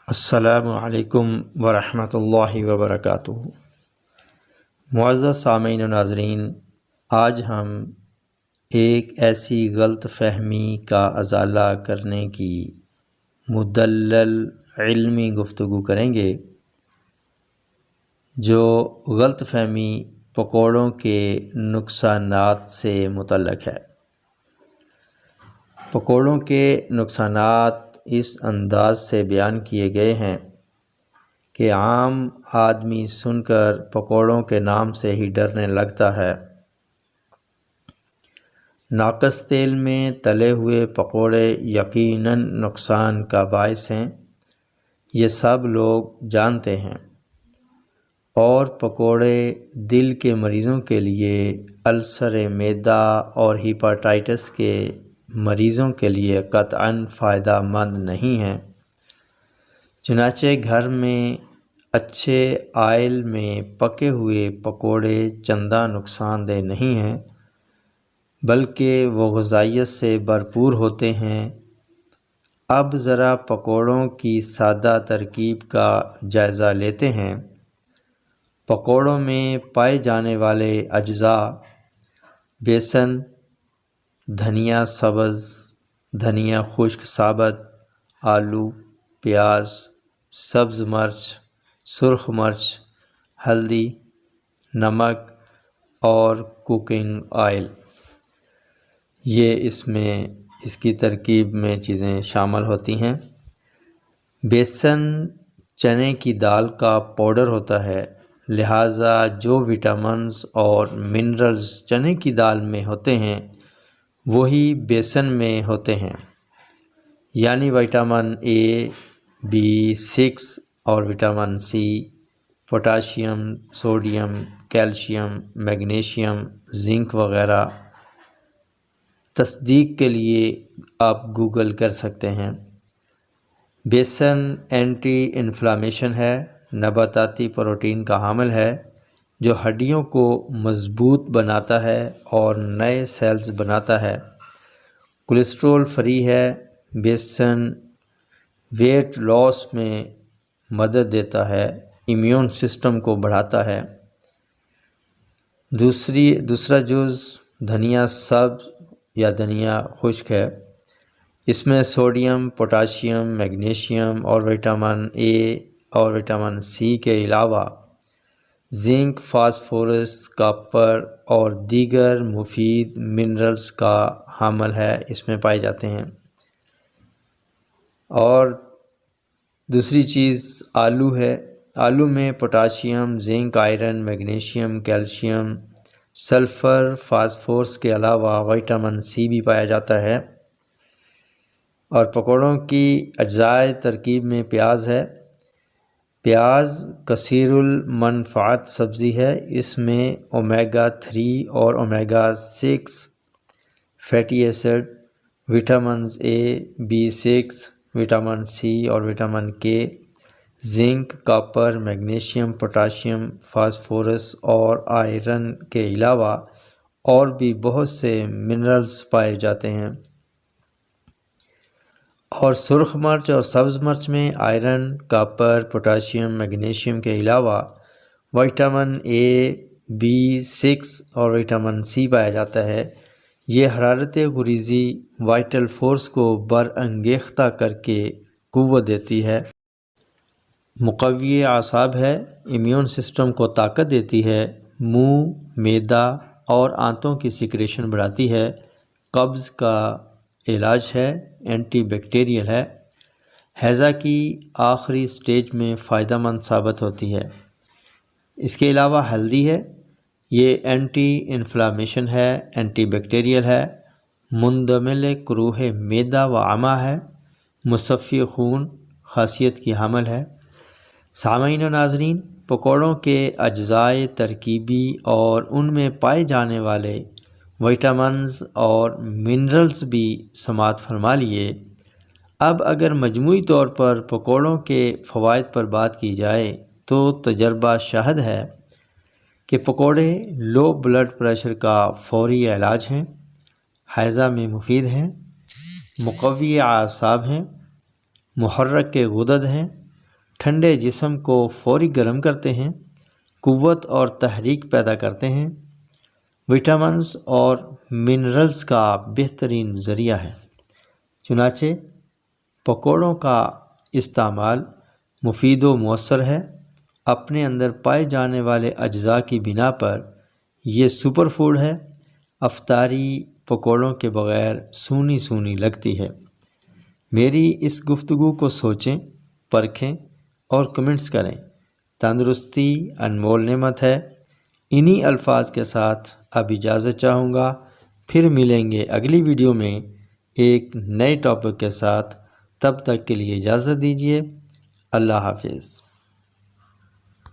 السلام علیکم ورحمۃ اللہ وبرکاتہ۔ معزز سامعین و ناظرین، آج ہم ایک ایسی غلط فہمی کا ازالہ کرنے کی مدلل علمی گفتگو کریں گے جو غلط فہمی پکوڑوں کے نقصانات سے متعلق ہے۔ پکوڑوں کے نقصانات اس انداز سے بیان کیے گئے ہیں کہ عام آدمی سن کر پکوڑوں کے نام سے ہی ڈرنے لگتا ہے۔ ناقص تیل میں تلے ہوئے پکوڑے یقیناً نقصان کا باعث ہیں، یہ سب لوگ جانتے ہیں، اور پکوڑے دل کے مریضوں کے لیے، السر معدہ اور ہیپاٹائٹس کے مریضوں کے لیے قطعاً فائدہ مند نہیں ہیں۔ چنانچہ گھر میں اچھے آئل میں پکے ہوئے پکوڑے چندہ نقصان دہ نہیں ہیں، بلکہ وہ غذائیت سے بھرپور ہوتے ہیں۔ اب ذرا پکوڑوں کی سادہ ترکیب کا جائزہ لیتے ہیں۔ پکوڑوں میں پائے جانے والے اجزاء: بیسن، دھنیا سبز، دھنیا خشک ثابت، آلو، پیاز، سبز مرچ، سرخ مرچ، ہلدی، نمک اور کوکنگ آئل۔ یہ اس کی ترکیب میں چیزیں شامل ہوتی ہیں۔ بیسن چنے کی دال کا پاؤڈر ہوتا ہے، لہٰذا جو وٹامنز اور منرلز چنے کی دال میں ہوتے ہیں وہی بیسن میں ہوتے ہیں، یعنی وٹامن اے، B6 اور vitamin C, potassium, sodium, calcium, magnesium, zinc وغیرہ۔ تصدیق کے لیے آپ گوگل کر سکتے ہیں۔ بیسن اینٹی انفلامیشن ہے، نباتاتی پروٹین کا حامل ہے جو ہڈیوں کو مضبوط بناتا ہے اور نئے سیلز بناتا ہے۔ کولیسٹرول فری ہے۔ بیسن ویٹ لاس میں مدد دیتا ہے، امیون سسٹم کو بڑھاتا ہے۔ دوسرا جز دھنیا سبز یا دھنیا خشک ہے۔ اس میں سوڈیم، پوٹاشیم، میگنیشیم اور وٹامن اے اور وٹامن سی کے علاوہ زنک، فاسفورس، کاپر اور دیگر مفید منرلز کا حامل ہے، اس میں پائے جاتے ہیں۔ اور دوسری چیز آلو ہے۔ آلو میں potassium, zinc, iron, magnesium, calcium, sulphur, phosphorus کے علاوہ وٹامن سی بھی پایا جاتا ہے۔ اور پکوڑوں کی اجزائے ترکیب میں پیاز ہے۔ پیاز کثیر المنفعت سبزی ہے، اس میں اومیگا 3 اور اومیگا 6 فیٹی ایسڈ، وٹامنز اے، B6، وٹامن سی اور وٹامن کے، zinc, copper, magnesium, potassium, phosphorus اور آئرن کے علاوہ اور بھی بہت سے منرلز پائے جاتے ہیں۔ اور سرخ مرچ اور سبز مرچ میں آئرن، کاپر، پوٹاشیم، میگنیشیم کے علاوہ وٹامن اے، B6 اور وٹامن سی پایا جاتا ہے۔ یہ حرارت غریزی وائٹل فورس کو برانگیختہ کر کے قوت دیتی ہے، مقوی اعصاب ہے، امیون سسٹم کو طاقت دیتی ہے، منہ، معدہ اور آنتوں کی سیکریشن بڑھاتی ہے، قبض کا علاج ہے، اینٹی بیکٹیریل ہے، ہیضہ کی آخری سٹیج میں فائدہ مند ثابت ہوتی ہے۔ اس کے علاوہ ہلدی ہے، یہ اینٹی انفلامیشن ہے، اینٹی بیکٹیریل ہے، مندمل کروہ معدہ و امعاء ہے، مصفی خون خاصیت کی حامل ہے۔ سامعین و ناظرین، پکوڑوں کے اجزائے ترکیبی اور ان میں پائے جانے والے وٹامنز اور منرلز بھی سماعت فرما لیے۔ اب اگر مجموعی طور پر پکوڑوں کے فوائد پر بات کی جائے تو تجربہ شاہد ہے کہ پکوڑے لو بلڈ پریشر کا فوری علاج ہیں، ہیضہ میں مفید ہیں، مقوی اعصاب ہیں، محرک غدد ہیں، ٹھنڈے جسم کو فوری گرم کرتے ہیں، قوت اور تحریک پیدا کرتے ہیں، وٹامنز اور منرلز کا بہترین ذریعہ ہے۔ چنانچہ پکوڑوں کا استعمال مفید و مؤثر ہے۔ اپنے اندر پائے جانے والے اجزاء کی بنا پر یہ سپر فوڈ ہے۔ افطاری پکوڑوں کے بغیر سونی سونی لگتی ہے۔ میری اس گفتگو کو سوچیں، پرکھیں اور کمنٹس کریں۔ تندرستی انمول نعمت ہے۔ انہی الفاظ کے ساتھ اب اجازت چاہوں گا، پھر ملیں گے اگلی ویڈیو میں ایک نئے ٹاپک کے ساتھ۔ تب تک کے لیے اجازت دیجیے۔ اللہ حافظ۔